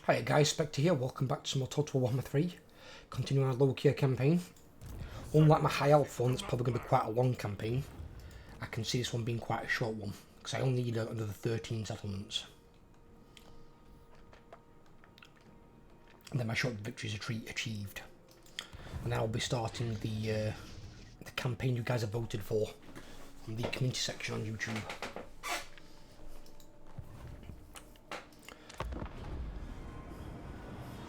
Hiya guys, Spectre here, welcome back to some more Total Warhammer 3. Continuing our Lokhir campaign. Unlike my high elf one, that's probably going to be quite a long campaign. I can see this one being quite a short one, because I only need another 13 settlements. And then my short victories are achieved. And then I'll be starting the campaign you guys have voted for on the community section on YouTube.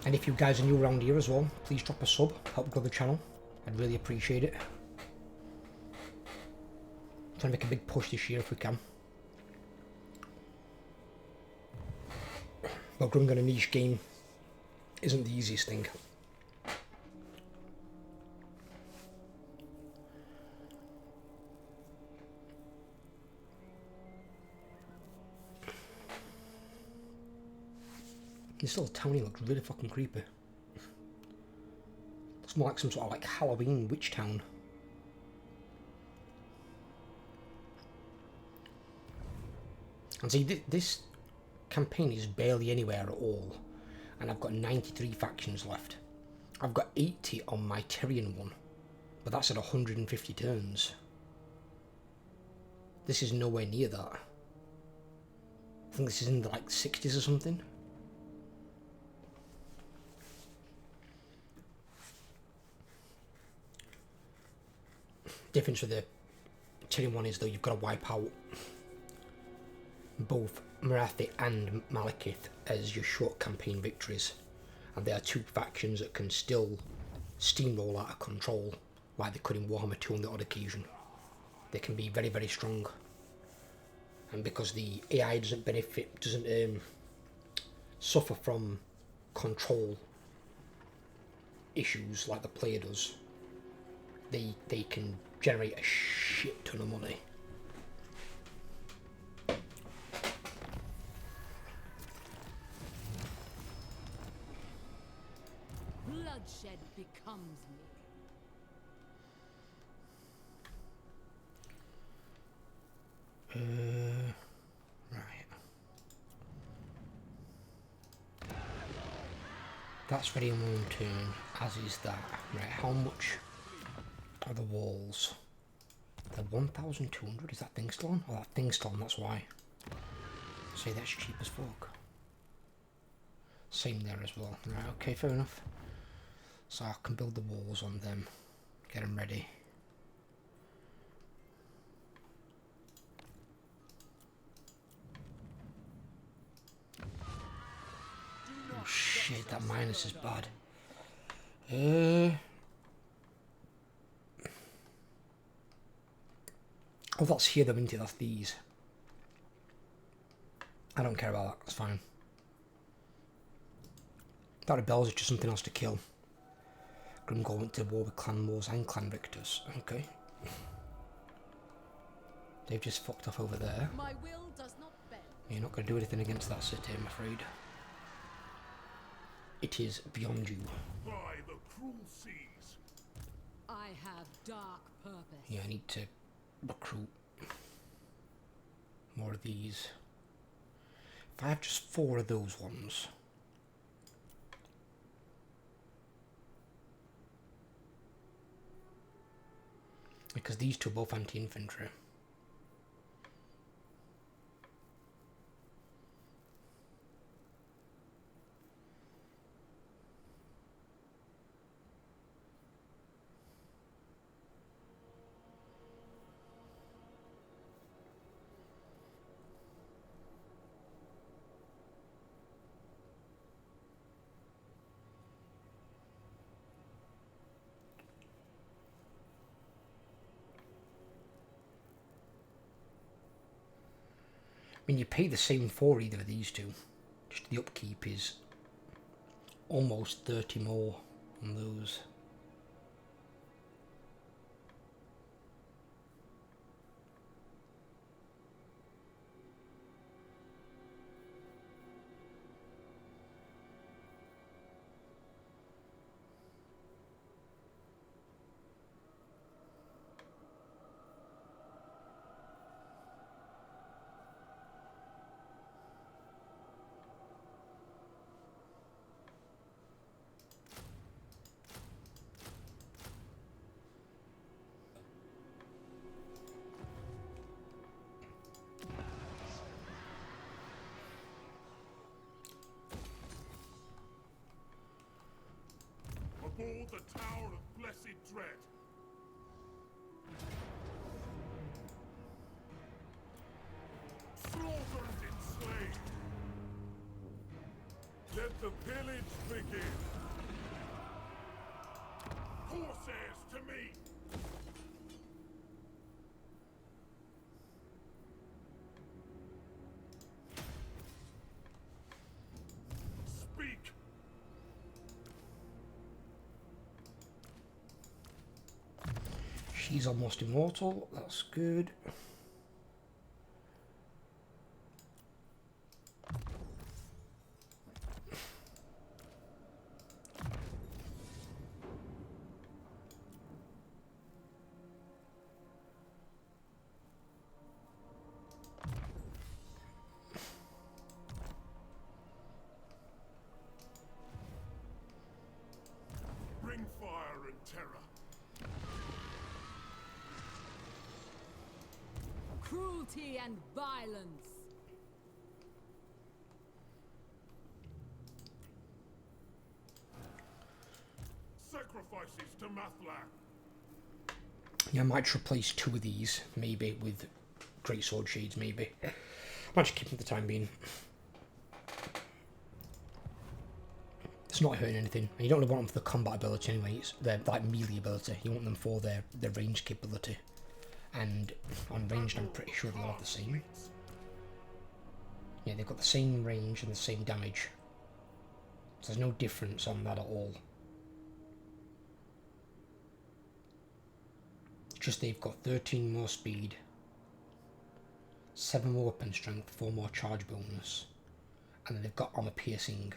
And if you guys are new around here as well, please drop a sub, help grow the channel. I'd really appreciate it. I'm trying to make a big push this year if we can. But growing on a niche game isn't the easiest thing. This little townie looks really fucking creepy. It's more like some sort of like Halloween witch town. And see, this campaign is barely anywhere at all. And I've got 93 factions left. I've got 80 on my Tyrian one. But that's at 150 turns. This is nowhere near that. I think this is in the like 60s or something. Difference with the Tyrian one is though you've got to wipe out both Marathi and Malekith as your short campaign victories, and there are two factions that can still steamroll out of control like they could in Warhammer 2 on the odd occasion. They can be very, very strong, and because the AI doesn't suffer from control issues like the player does, they can generate a shit ton of money. Bloodshed becomes me. Right. That's ready in one turn, as is that. Right, how much are the walls? They're 1,200, is that thing still on? Oh, that thing's still on, that's why. See, that's cheap as fuck. Same there as well. Right, okay, fair enough. So I can build the walls on them, get them ready. Oh shit, that minus is bad. Oh, that's here though, isn't it? That's these. I don't care about that, that's fine. That rebels is just something else to kill. Grimgor went to war with clan wars and clan victors. Okay. They've just fucked off over there. My will does not bend. You're not going to do anything against that city, I'm afraid. It is beyond you. By the cruel seas. I have dark purpose. Yeah, I need to recruit more of these. If I have just 4 of those ones. Because these two are both anti-infantry. I mean, you pay the same for either of these two. Just the upkeep is almost 30 more on those. the Tower of Blessed Dread. Slaughter and enslave. Let the pillage begin. Corsairs to me. Speak. She's almost immortal. That's good. Bring fire and terror. Cruelty and violence. Sacrifices to Mathlan. Yeah, I might replace 2 of these, maybe, with Great Sword Shades, maybe. Might just keep them for the time being. It's not hurting anything. And you don't really want them for the combat ability anyway, it's their like melee ability. You want them for their range capability. And on ranged I'm pretty sure they'll have the same. Yeah, they've got the same range and the same damage. So there's no difference on that at all. Just they've got 13 more speed, 7 more weapon strength, 4 more charge bonus, and then they've got armor piercing,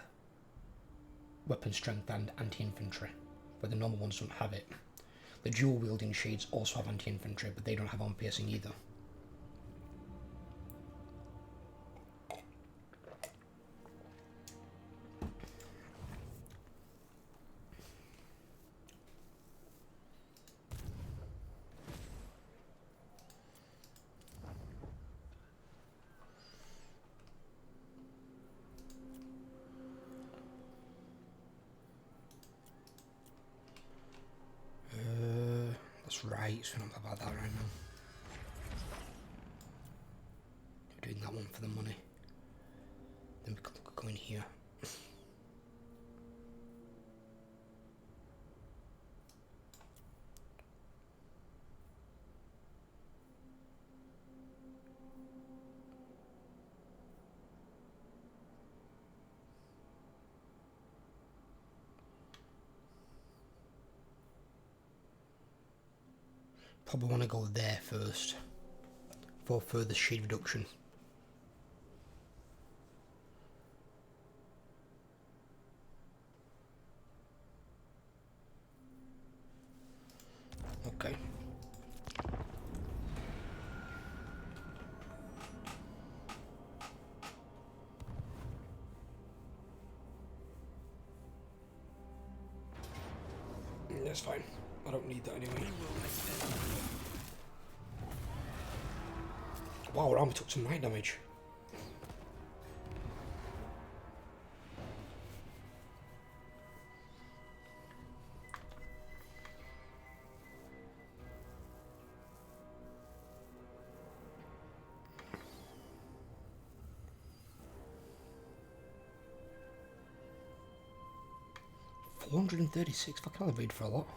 weapon strength and anti-infantry, where the normal ones don't have it. The dual wielding shades also have anti-infantry, but they don't have armor piercing either. That's right, so I'm not about that right now. We're doing that one for the money. Then we can look at going here. Probably want to go there first for further shade reduction. Okay. That's fine. I don't need that anyway. Wow, our armor took some night damage. $436. Fucking hell, I read for a lot.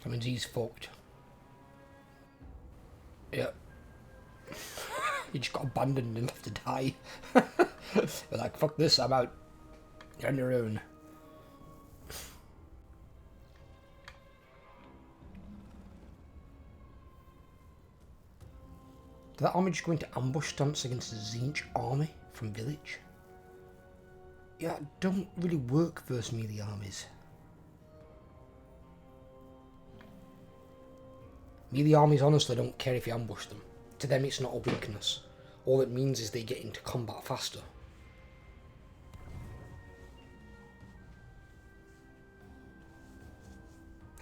That means he's fucked. Yeah. He just got abandoned and left to die. They're like, fuck this, I'm out. You're on your own. Did that army just go into ambush stance against the Zinch army from village? Yeah, don't really work versus melee armies. Melee armies honestly don't care if you ambush them. To them it's not a weakness. All it means is they get into combat faster.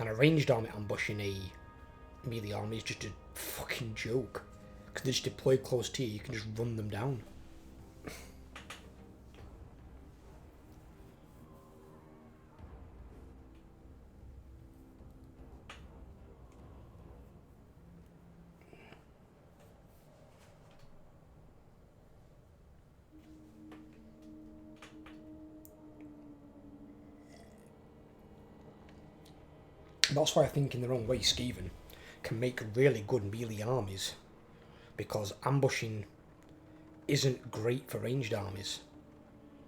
And a ranged army ambushing a melee army is just a fucking joke. Because they just deploy close to you, you can just run them down. That's why I think in their own way Skaven can make really good melee armies, because ambushing isn't great for ranged armies,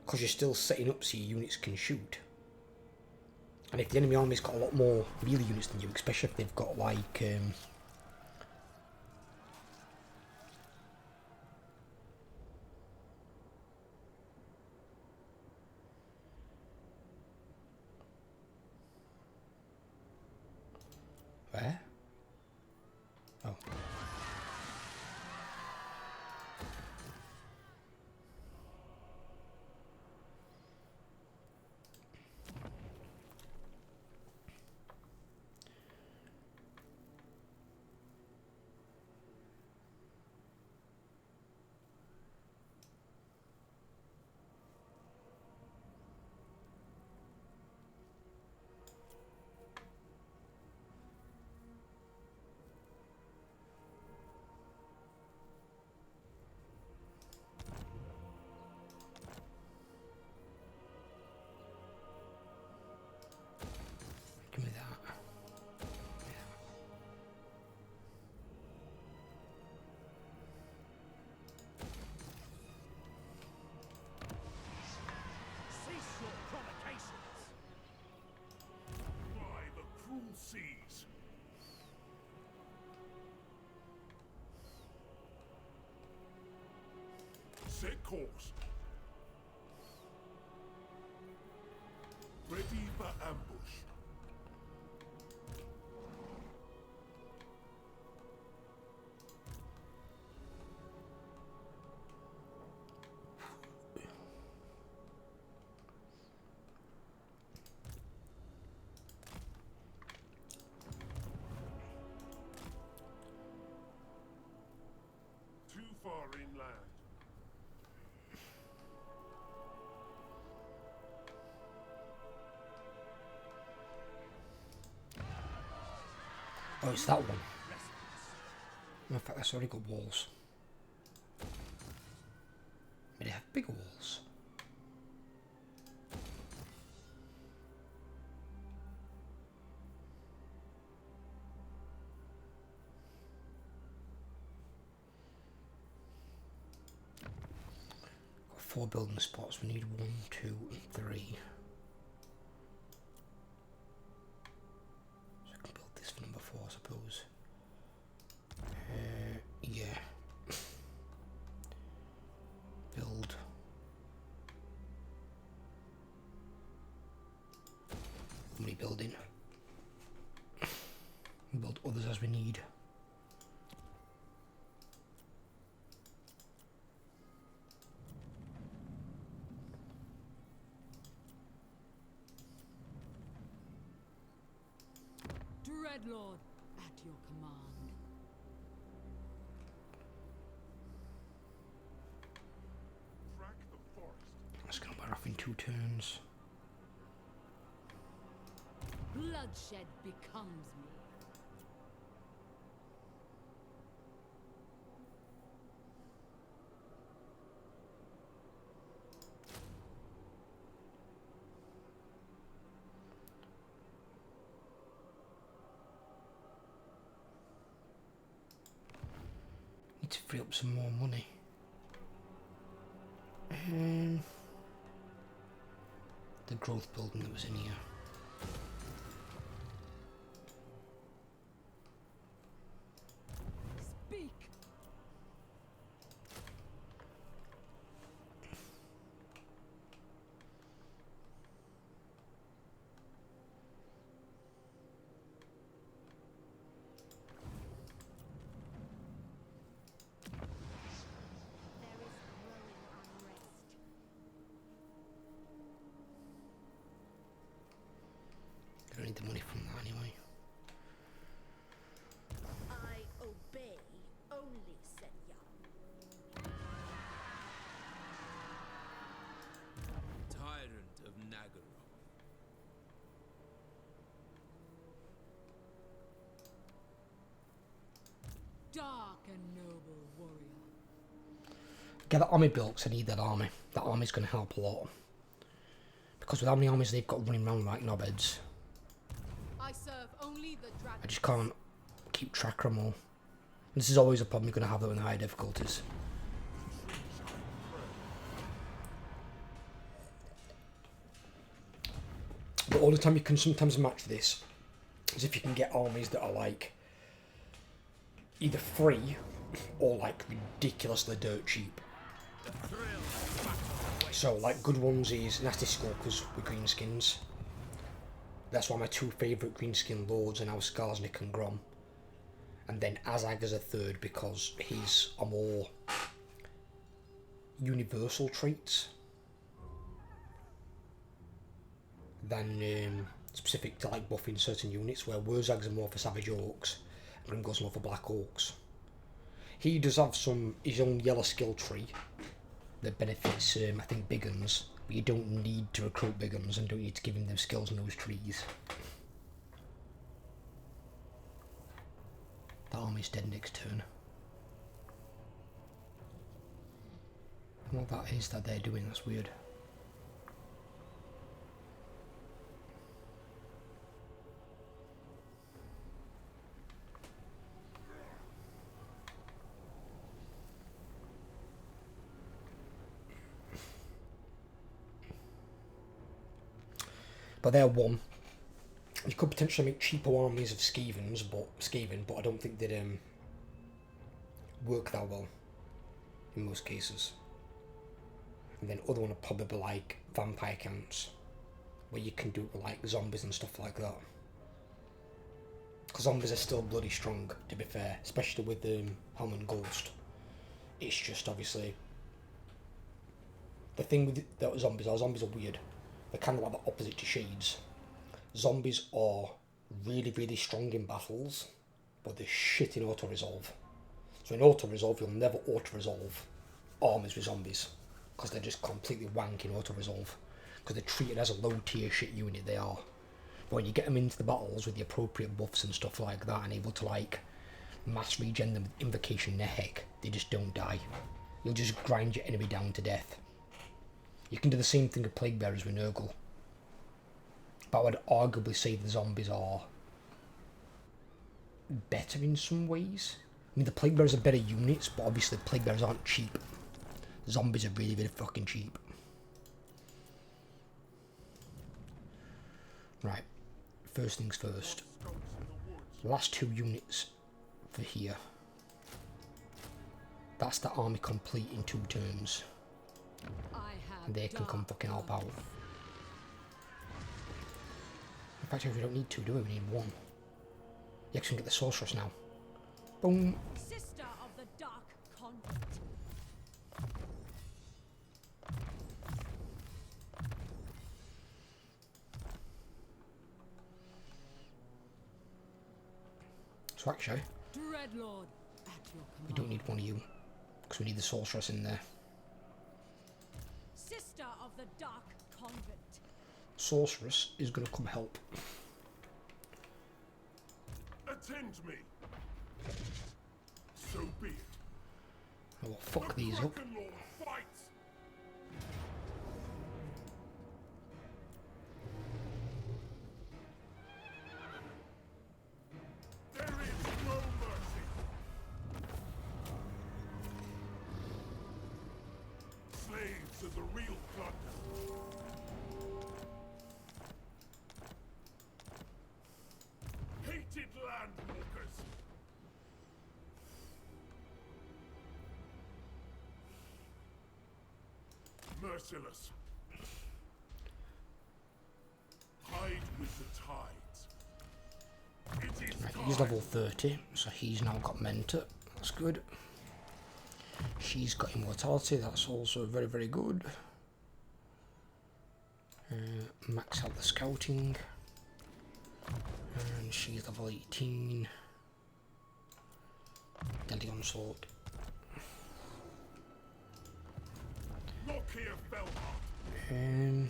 because you're still setting up so your units can shoot. And if the enemy army's got a lot more melee units than you, especially if they've got like where? Oh. Give me that. Cease your provocations! By the cruel seas! Set course. Ready for ambush. Too far inland. Oh, it's that one. In fact, that's already got walls. May they have bigger walls? Got 4 building spots. We need 1, 2, and 3. So I can build this for number 4, I suppose. Yeah. Build. How many building? Build others as we need. Dreadlord, at your command. Track the forest. That's going to wear off in 2 turns. Bloodshed becomes me. Need to free up some more money. The growth building that was in here. Speak. don't need the money from that anyway. I obey only, Senor. Tyrant of Nagaroth. Dark and noble warrior. Get that army built, 'cause I need that army. That army's going to help a lot. Because with how many armies they've got running around like knobheads, I serve only the dragon. I just can't keep track of them all. This is always a problem you're going to have though in higher difficulties. The only time you can sometimes match this is if you can get armies that are like either free or like ridiculously dirt cheap. So like good ones is Nasty Skulkers with green skins. That's why my two favourite green skin lords are now Skarsnik and Grom. And then Azag as a third because he's a more universal trait than specific to like buffing certain units, where Wurzag's are more for Savage Orcs and Grimgor's more for Black Orcs. He does have his own yellow skill tree that benefits, I think, big uns, but you don't need to recruit big uns and don't need to give him them skills in those trees. That army's dead next turn. What that is that they're doing, that's weird. But they're one. You could potentially make cheaper armies of Skaven, but I don't think they'd work that well in most cases. And then other one would probably be like vampire camps, where you can do it with like zombies and stuff like that. Because zombies are still bloody strong, to be fair, especially with Helm and Ghost. It's just obviously the thing with that zombies are weird. They're kind of like the opposite to Shades. Zombies are really, really strong in battles, but they're shit in auto-resolve. So in auto-resolve, you'll never auto-resolve armies with zombies, because they're just completely wank in auto-resolve. Because they're treated as a low-tier shit unit, they are. But when you get them into the battles with the appropriate buffs and stuff like that, and able to like mass regen them with Invocation Nehek, they just don't die. You'll just grind your enemy down to death. You can do the same thing with Plague Bearers with Nurgle. But I would arguably say the zombies are better in some ways. I mean, the Plague Bearers are better units, but obviously Plague Bearers aren't cheap. Zombies are really, really fucking cheap. Right, first things first. The last two units for here. That's the army complete in 2 turns. And they can come fucking help out. In fact, we don't need 2, do we? We need 1. Yeah, 'cause we can get the sorceress now. Boom. Sister of the Dark Convent. So actually, Dreadlord at your we command. don't need one of you, because we need the sorceress in there. Sister of the Dark Convent. Sorceress is going to come help. Attend me. So be it. I will fuck The these up. Dragon Lord fights. There is no mercy. Slaves of the real plunder. Hated landwalkers. Merciless. Hide with the tides. It is Right, time. he's level 30, so he's now got Mentor. That's good. She's got Immortality. That's also very, very good. Max out the Scouting. And she's level 18. Deadly Onslaught. Lokhir fell hard.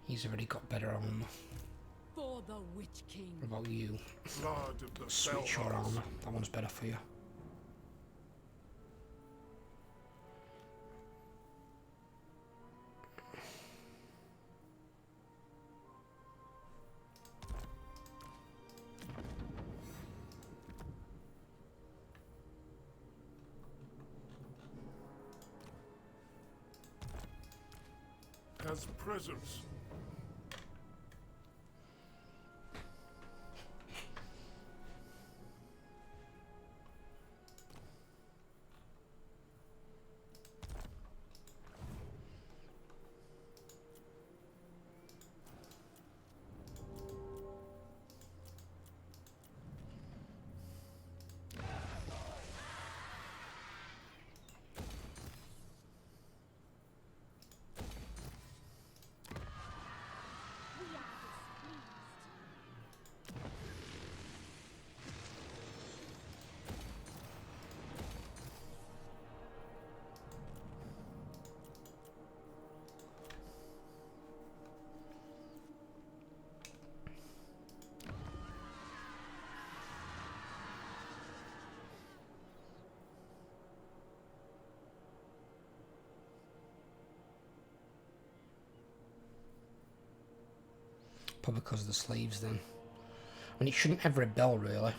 He's already got better armor. For the Witch King. What about you? Blood of the Switch your Fellhearts. armor. That one's better for you. Has presence. We are displeased. Probably because of the slaves then. And it shouldn't ever rebel really.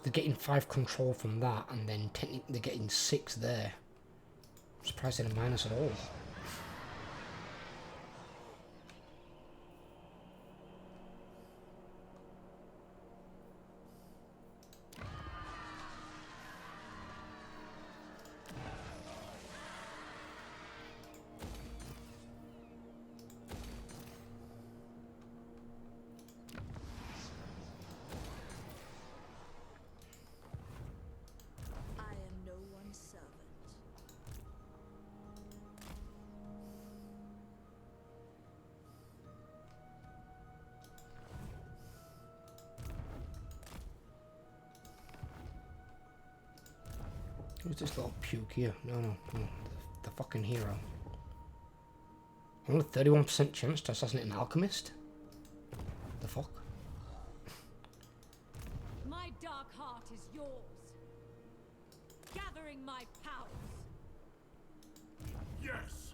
They're getting 5 control from that, and then technically they're getting 6 there. I'm surprised they're in a minus at all. I am no one's servant. Who's this little puke here? No. The fucking hero. Only 31% chance to assassinate an alchemist? The fuck? My dark heart is yours. Gathering my powers. Yes.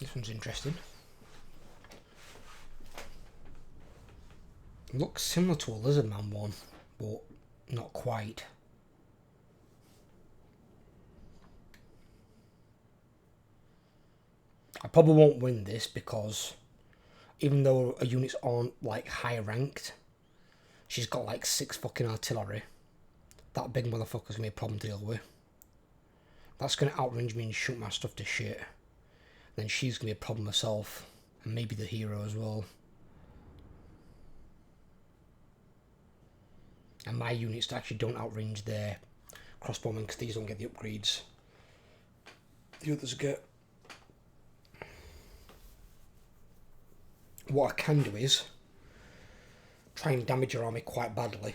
This one's interesting. Looks similar to a Lizard Man one, but not quite. I probably won't win this because even though her units aren't like high ranked, she's got like 6 fucking artillery. That big motherfucker's gonna be a problem to deal with. That's gonna outrange me and shoot my stuff to shit. Then she's gonna be a problem herself, and maybe the hero as well. And my units actually don't outrange their crossbowmen because these don't get the upgrades the others get. What I can do is try and damage her army quite badly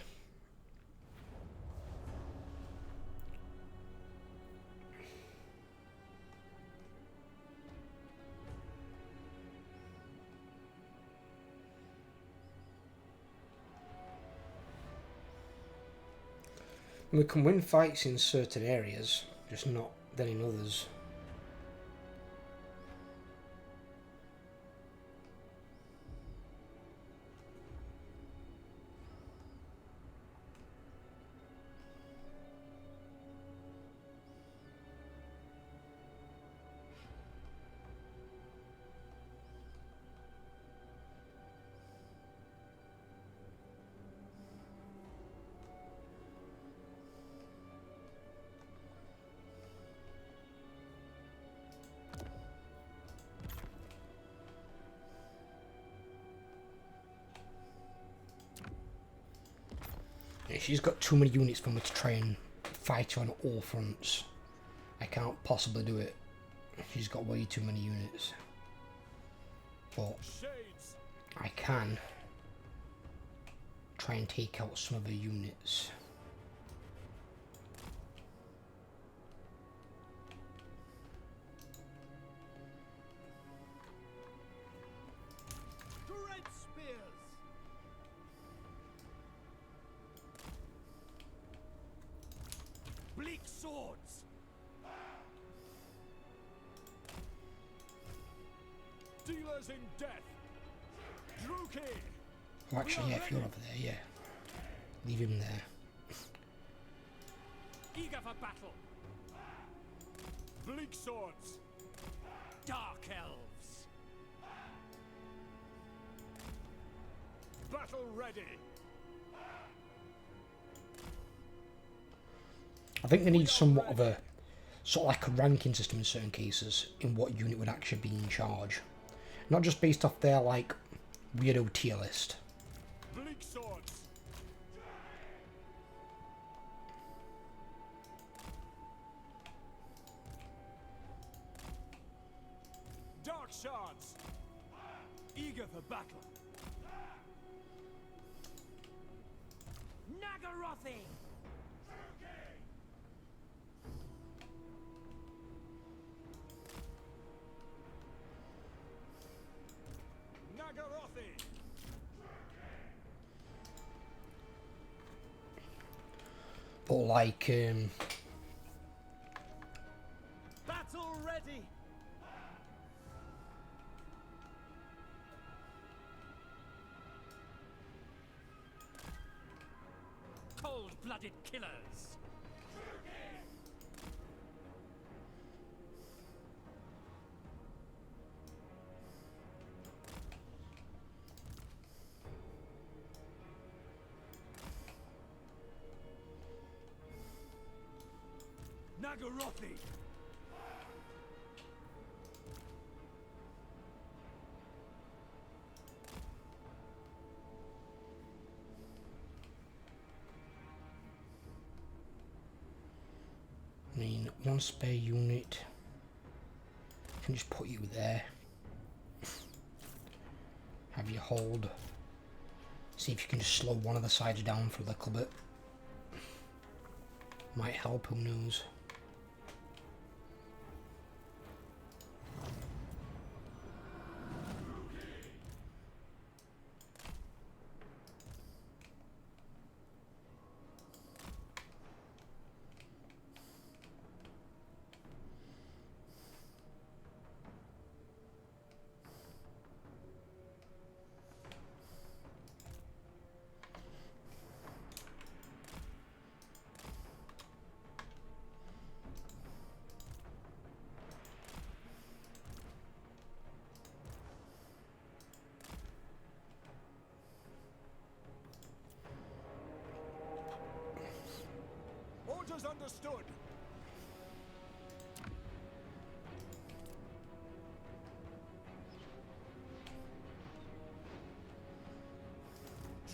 We can win fights in certain areas, just not then in others. She's got too many units for me to try and fight her on all fronts. I can't possibly do it. She's got way too many units. But I can try and take out some of her units. Bleak swords. Dealers in death. Lokhir. Oh, actually, yeah, if you're over there, yeah. Leave him there. Eager for battle. Bleak swords. Dark elves. Battle ready. I think they need somewhat of a sort of like a ranking system in certain cases in what unit would actually be in charge, not just based off their like weirdo tier list. Bleak swords. Dark shards. Eager for battle. Nagarothi. But like battle ready. Cold-blooded killers. Nagarothi. I mean, one spare unit. I can just put you there. Have you hold. See if you can just slow one of the sides down for a little bit. Might help, who knows. Orders understood.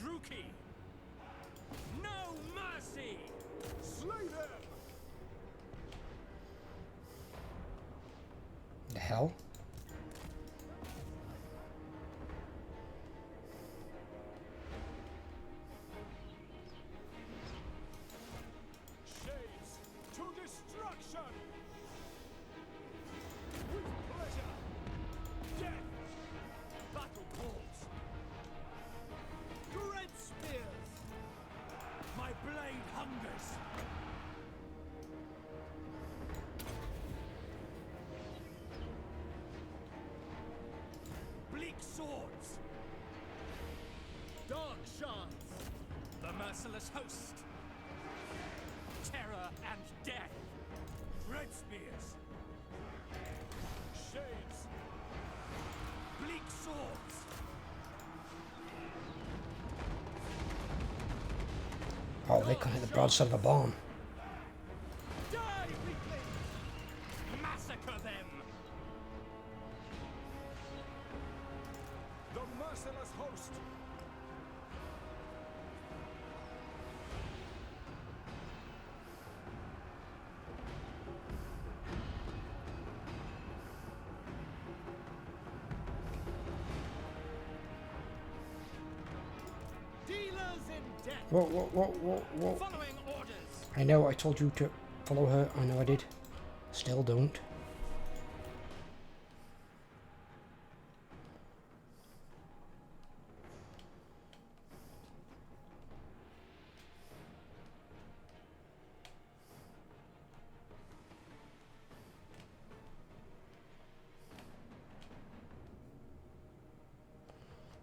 Druki. No mercy. Slay them. The hell? Shades to destruction. With pleasure. Death. Battle calls. Dread spears. My blade hungers. swords. Dark shards. The merciless host. Terror and death. Red spears. Shades. Bleak swords. Oh, they can hit the broadside of a barn. Die, weakling! Massacre them! The merciless host. Dealers in death. Whoa. Following orders. I know, I told you to follow her. I know I did. Still don't.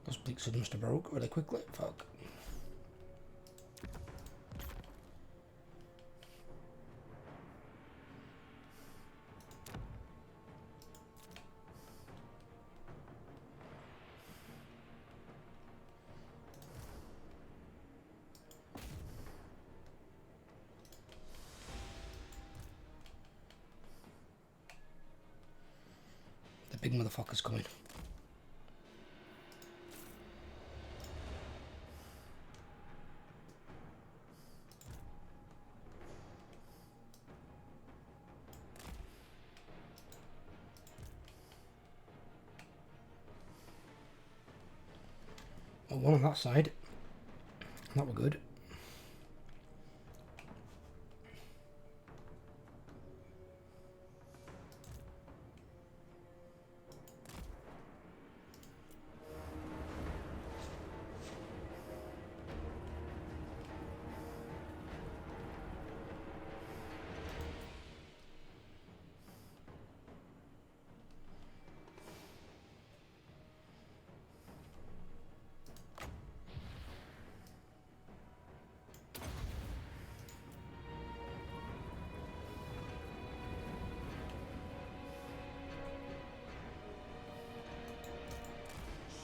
Those bleak swords must have broke really quickly. Fuck. The big motherfucker's coming. Well, one on that side. That were good.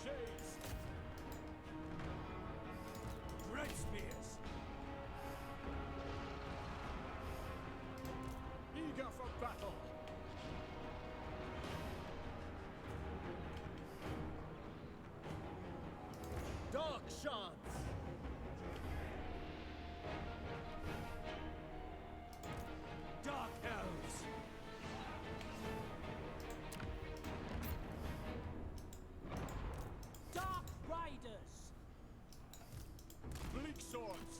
Shades. Red spears. Eager for battle. Dark shards. Dark elves. Dark riders. Bleak swords.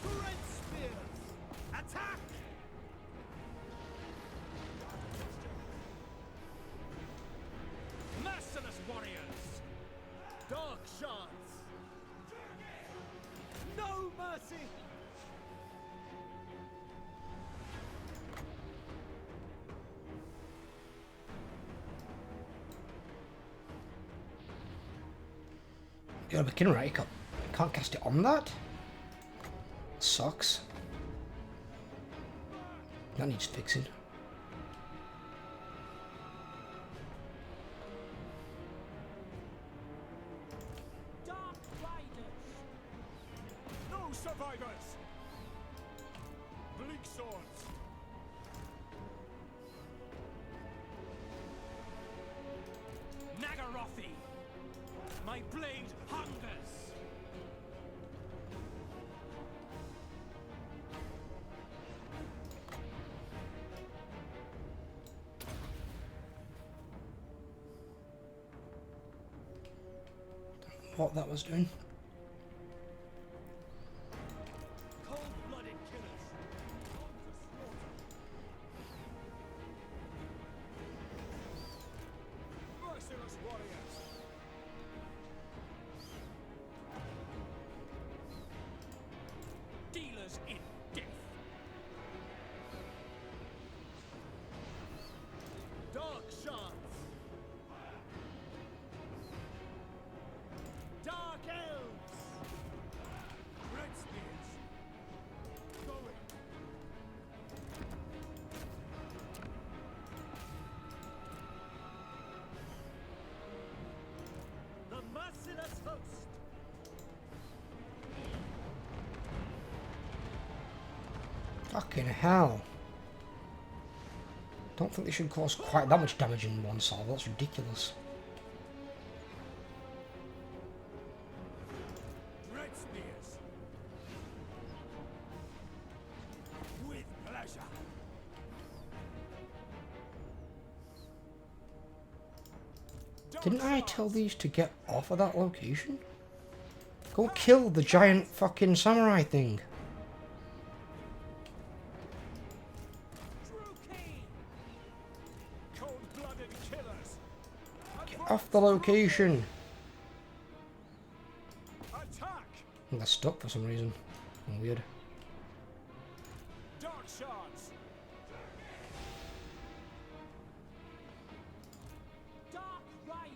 Red spears. Attack! Merciless warriors. Dark shards. No mercy. You gotta be kidding, right? You can't cast it on that? Sucks. That needs fixing. Dark riders. No survivors. Bleak swords. Nagarothi. My blade hungers. What that was doing. Cold-blooded killers. Merciless warriors. Fucking hell. Don't think they should cause quite that much damage in one salvo. That's ridiculous. Dread spears. With pleasure. Didn't I tell these to get off of that location? Go kill the giant fucking samurai thing. Cold-blooded killers. Get off the location. Attack. They're stuck for some reason. Weird. Dark shards. Dark riders.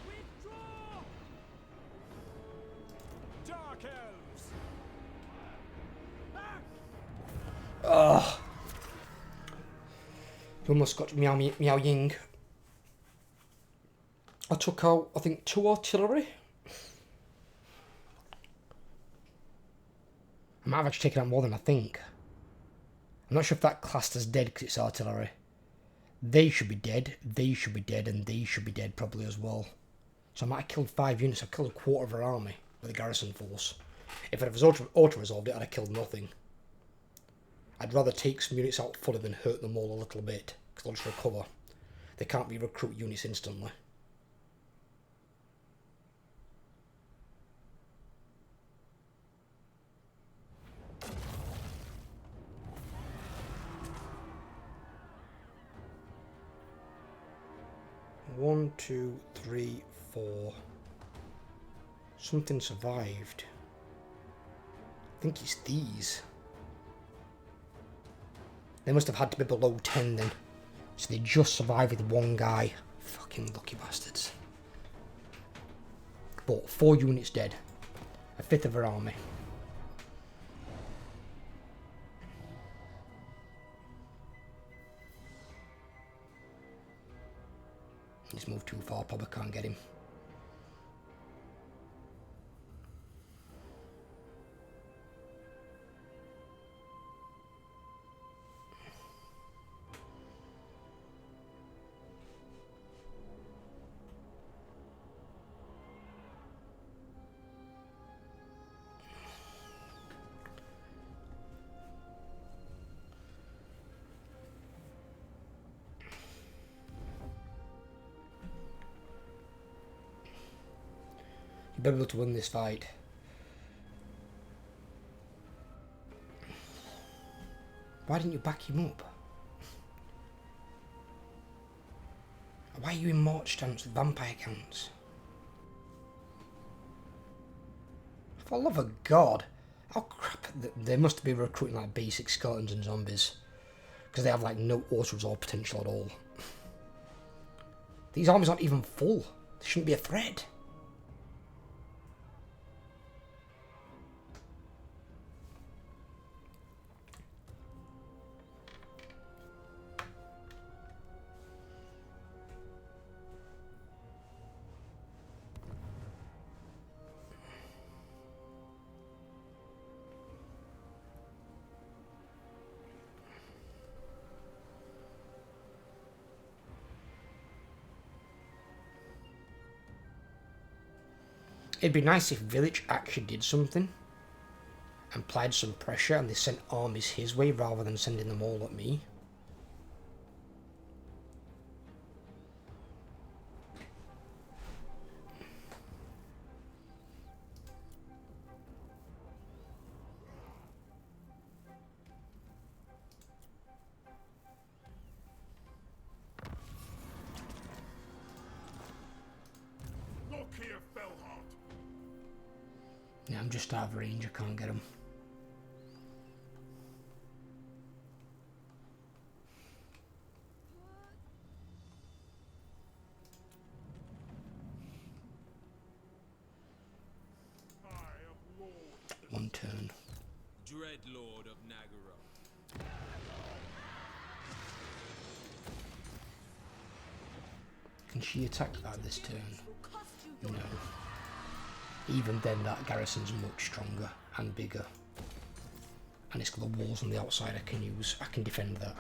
Withdraw. Dark elves. Back. Ugh. You almost got Meow Ying. I took out, I think, 2 artillery. I might have actually taken out more than I think. I'm not sure if that classed as dead because it's artillery. They should be dead, they should be dead, and they should be dead probably as well. So I might have killed 5 units. I've killed a quarter of our army with a garrison force. If it was auto-resolved it, I'd have killed nothing. I'd rather take some units out fully than hurt them all a little bit, because they'll just recover. They can't re-recruit units instantly. One, two, three, four. Something survived. I think it's these. They must have had to be below 10 then. So they just survived with 1 guy. Fucking lucky bastards. But 4 units dead. A fifth of our army. He's moved too far, probably can't get him. You'll be able to win this fight. Why didn't you back him up? Why are you in march stance with vampire counts? For the love of God. Oh crap, they must be recruiting like basic skeletons and zombies. Because they have like no auto-resolve potential at all. These armies aren't even full. They shouldn't be a threat. It'd be nice if Village actually did something and applied some pressure and they sent armies his way rather than sending them all at me. Lokhir fell hard. Yeah, I'm just out of range, I can't get him. I am Lord. 1 turn. Dread Lord of Nagaro. Can she attack that this turn? will cost you your No. Even then, that garrison's much stronger and bigger. And it's got the walls on the outside I can use. I can defend that.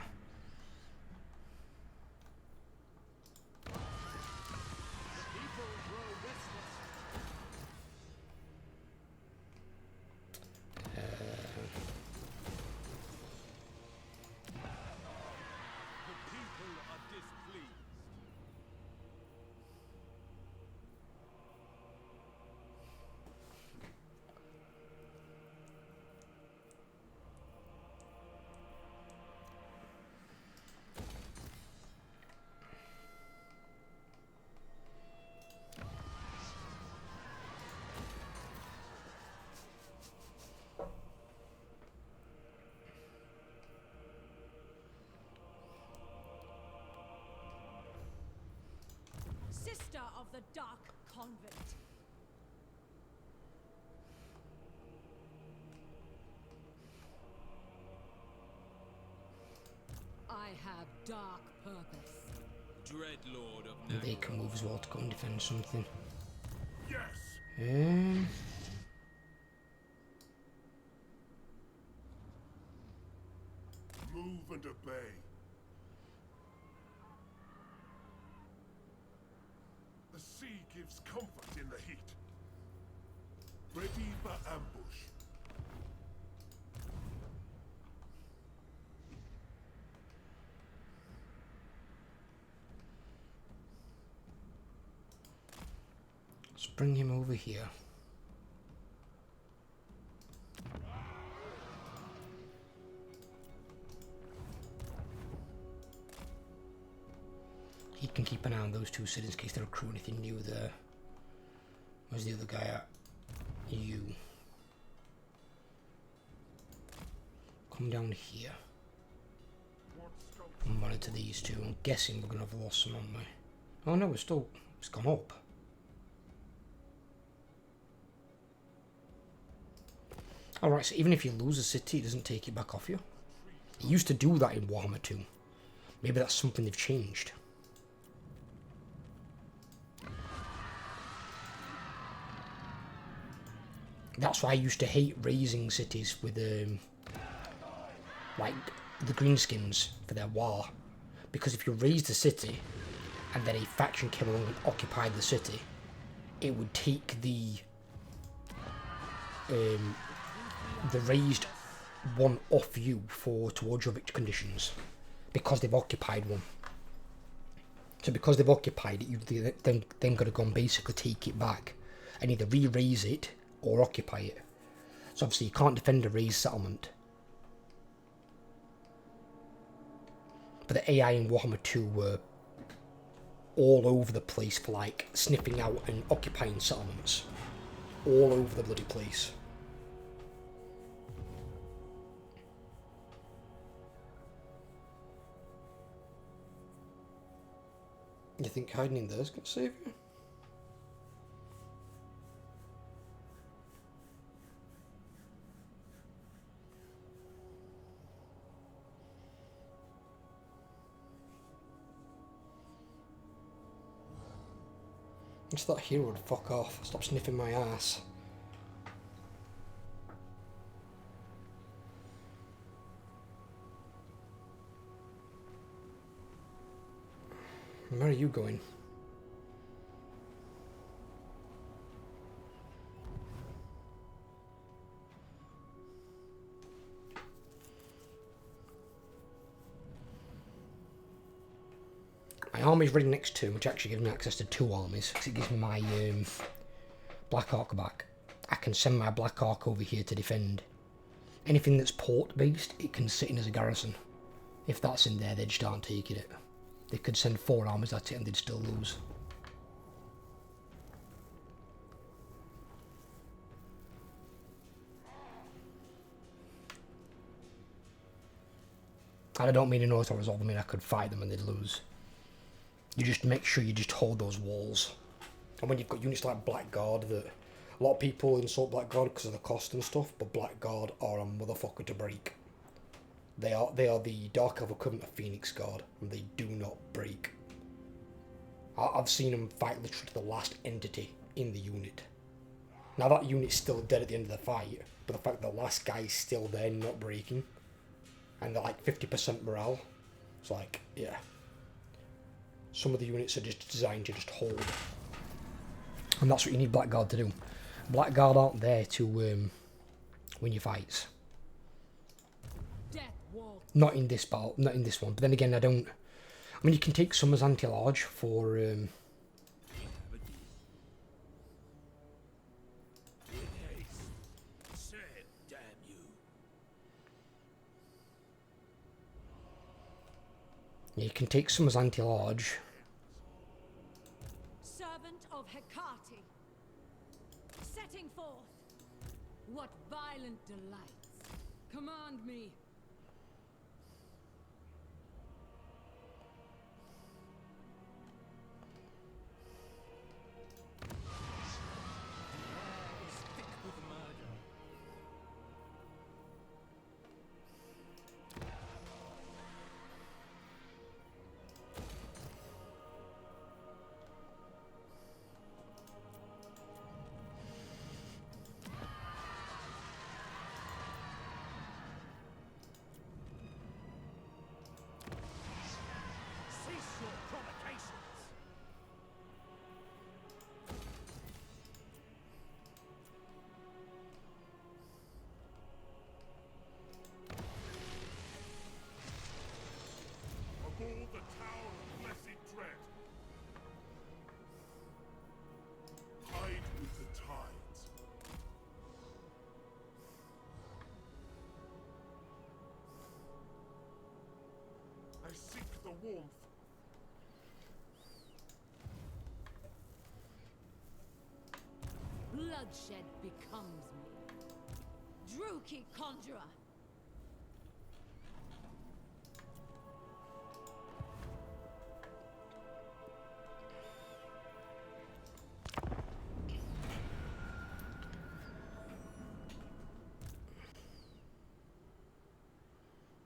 Sister of the Dark Convent. I have dark purpose. Dreadlord of And they Nagaroth. can move as well to go and defend something. Yes. Move and obey. The sea gives comfort in the heat. Ready for ambush. Let's bring him over here. He can keep an eye on those two cities in case they recruit anything new there. Where's the other guy at? You. Come down here. And monitor these two. I'm guessing we're going to have lost some on me. Oh no, it's gone up. Alright, so even if you lose a city, it doesn't take it back off you. It used to do that in Warhammer 2. Maybe that's something they've changed. That's why I used to hate raising cities with like the greenskins for their war, because if you raised a city and then a faction came along and occupied the city, it would take the raised one off you towards your victory conditions, because they've occupied one. So because they've occupied it, you then got to go and basically take it back and either re-raise it or occupy it. So obviously you can't defend a raised settlement. But the AI in Warhammer 2 were all over the place for like sniffing out and occupying settlements. All over the bloody place. You think hiding in there is going to save you? Just that hero would fuck off. Stop sniffing my ass. Where are you going? My army's ready next to him, which actually gives me access to 2 armies, because it gives me my Black Ark back. I can send my Black Ark over here to defend. Anything that's port-based, it can sit in as a garrison. If that's in there, they just aren't taking it. They could send 4 armies at it and they'd still lose. And I don't mean in auto-resolve, I mean I could fight them and they'd lose. You just make sure you just hold those walls. And when you've got units like Blackguard, that a lot of people insult Blackguard because of the cost and stuff, but Blackguard are a motherfucker to break. They are the Dark Elf equivalent of Phoenix Guard, and they do not break. I've seen them fight literally the last entity in the unit. Now that unit's still dead at the end of the fight, but the fact that the last guy's still there, not breaking, and they're like 50% morale, it's like, yeah. Some of the units are just designed to just hold. And that's what you need Blackguard to do. Blackguard aren't there to win your fights. Death walk. Not in this battle, not in this one. But then again, I mean, you can take some as anti-large for... With haste. Say it, damn you. you can take some as anti-large. Servant of Hecate. Setting forth. What violent delights. Command me. Cease your provocations. Aboard the Tower of Blessed Dread. Hide with the tides. I seek the warmth. Bloodshed becomes me. Druki Conjurer.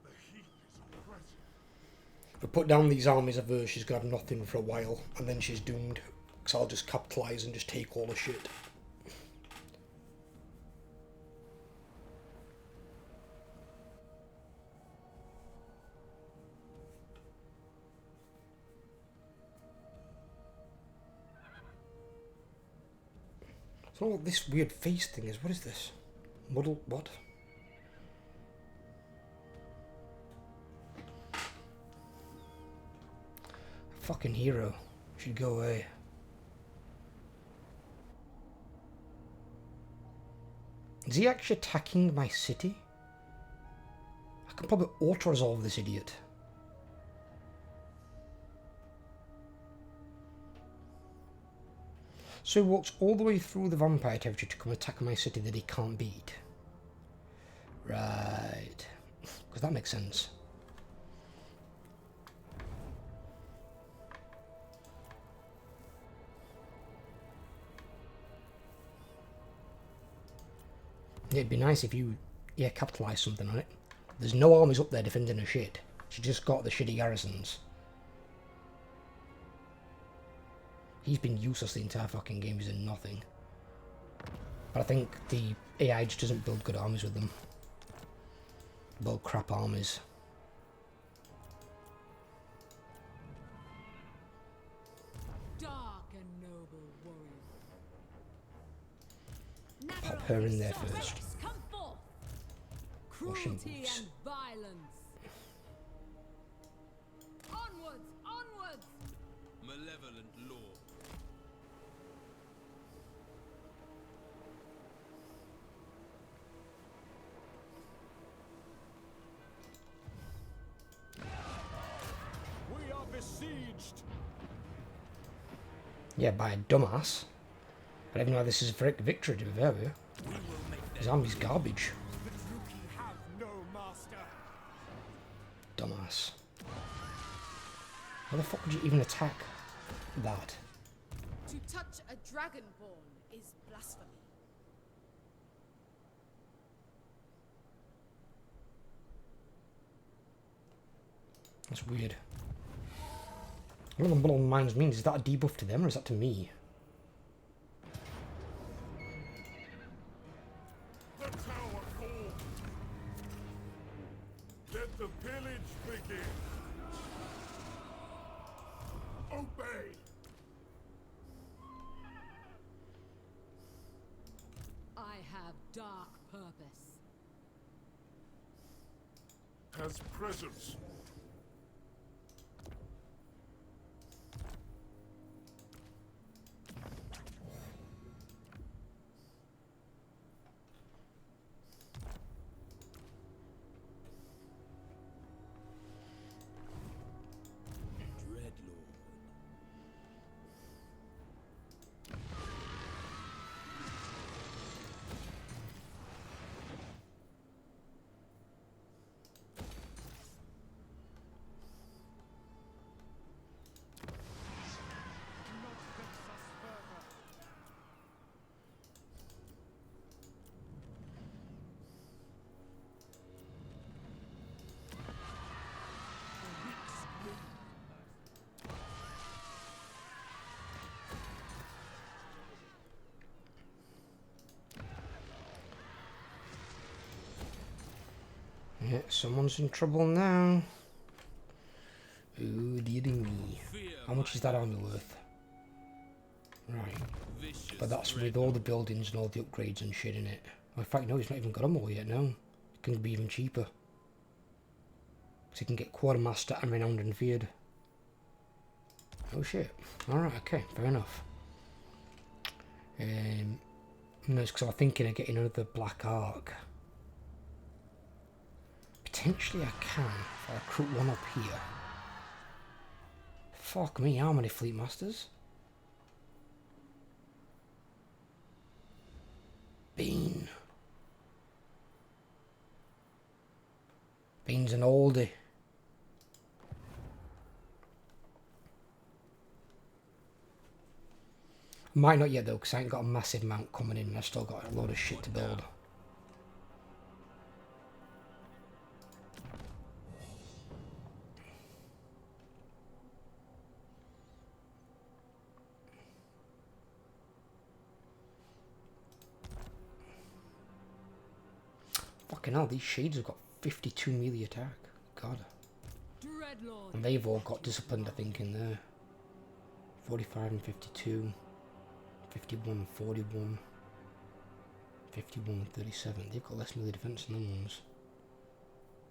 The heat is oppressive. If I put down these armies of hers, she's going to have nothing for a while, and then she's doomed. Because I'll just capitalise and just take all the shit. I don't know what this weird face thing is. What is this? Muddle... what? Fucking hero. Should go away. Is he actually attacking my city? I can probably auto-resolve this idiot. So he walks all the way through the vampire territory to come attack my city that he can't beat. Right. Because that makes sense. It'd be nice if you, capitalise something on it. There's no armies up there defending a shit. She just got the shitty garrisons. He's been useless the entire fucking game. He's in nothing. But I think the AI just doesn't build good armies with them. Build crap armies. Dark and noble warrior. Pop her in there first. Come forth. Washing Cruelty boots. and violence. Onwards, onwards. Malevolent law. We are besieged. Yeah, by a dumbass. I don't even know how this is a victory to be fair with you. His army's garbage. The Druki have no master. Dumbass. How the fuck would you even attack that? To touch a dragonborn is blasphemy. That's weird. What the blood mines means, is that a debuff to them or is that to me? has presence. Dreadlord. Yeah, someone's in trouble now. Ooh, dearie me. How much is that army worth? Right. But that's with all the buildings and all the upgrades and shit in it. Well, in fact, no, he's not even got them all yet, no. It can be even cheaper. So you can get Quartermaster and Renowned and Feared. Oh shit. Alright, okay, fair enough. No, it's because I was thinking of getting another Black Ark. Potentially I can if I recruit one up here. Fuck me, how many Fleet Masters? Bean. Bean's an oldie. Might not yet though, because I ain't got a massive amount coming in and I've still got a load of shit to build. Fucking hell, these shades have got 52 melee attack. God. Dreadlord. And they've all got disciplined, I think, in there. 45 and 52. 51, 41. 51 and 37. They've got less melee defense than them ones.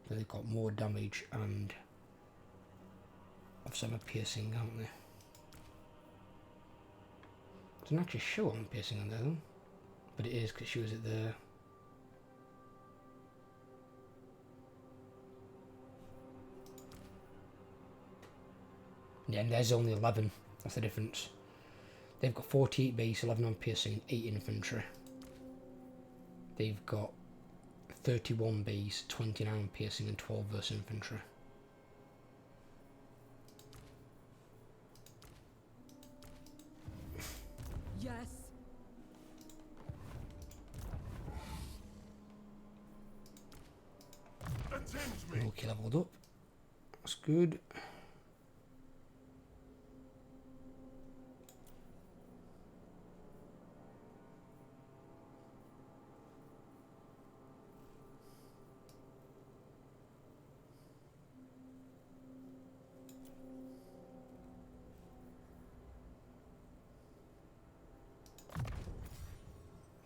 But they've got more damage and of some piercing, haven't they? Doesn't actually show on piercing on there though. But it is because it shows it there. Yeah, and there's only 11. That's the difference. They've got 48 base, 11 on piercing, 8 infantry. They've got 31 base, 29 piercing, and 12 verse infantry. Yes. Attend me. Okay, leveled up. That's good.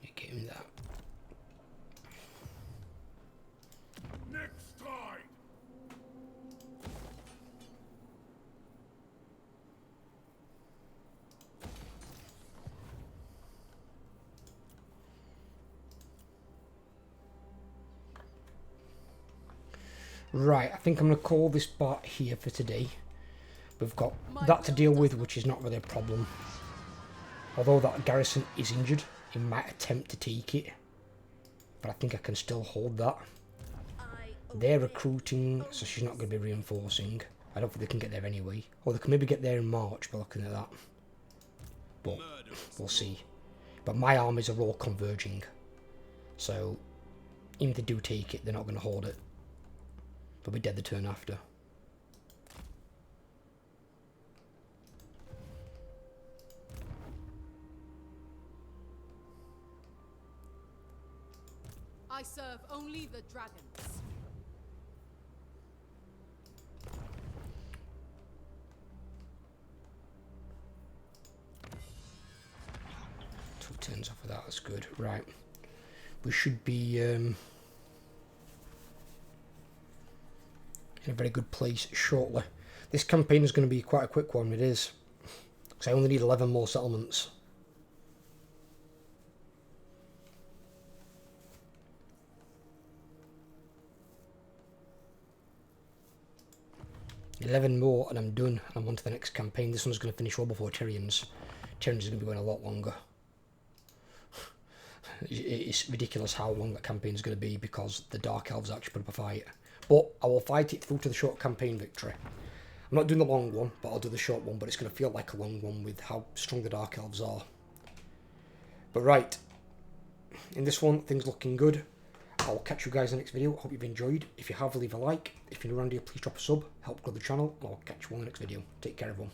You get him that. Next tide. Right, I think I'm going to call this part here for today. We've got that to deal with, which is not really a problem. Although that garrison is injured, he might attempt to take it. But I think I can still hold that. They're recruiting, so she's not going to be reinforcing. I don't think they can get there anyway. Or they can maybe get there in March by looking at that. But we'll see. But my armies are all converging. So even if they do take it, they're not going to hold it. They'll be dead the turn after. I serve only the dragons. Two turns off of that, that's good. Right. We should be in a very good place shortly. This campaign is going to be quite a quick one, it is. Because I only need 11 more settlements. $11 more and I'm done. I'm on to the next campaign. This one's going to finish well before Tyrion's. Tyrion's is going to be going a lot longer. It's ridiculous how long that campaign is going to be because the Dark Elves actually put up a fight. But I will fight it through to the short campaign victory. I'm not doing the long one, but I'll do the short one, but it's going to feel like a long one with how strong the Dark Elves are. But right, in this one, things looking good. I'll catch you guys in the next video. Hope you've enjoyed. If you have, leave a like. If you're new around here, please drop a sub. Help grow the channel. And I'll catch you on the next video. Take care, everyone.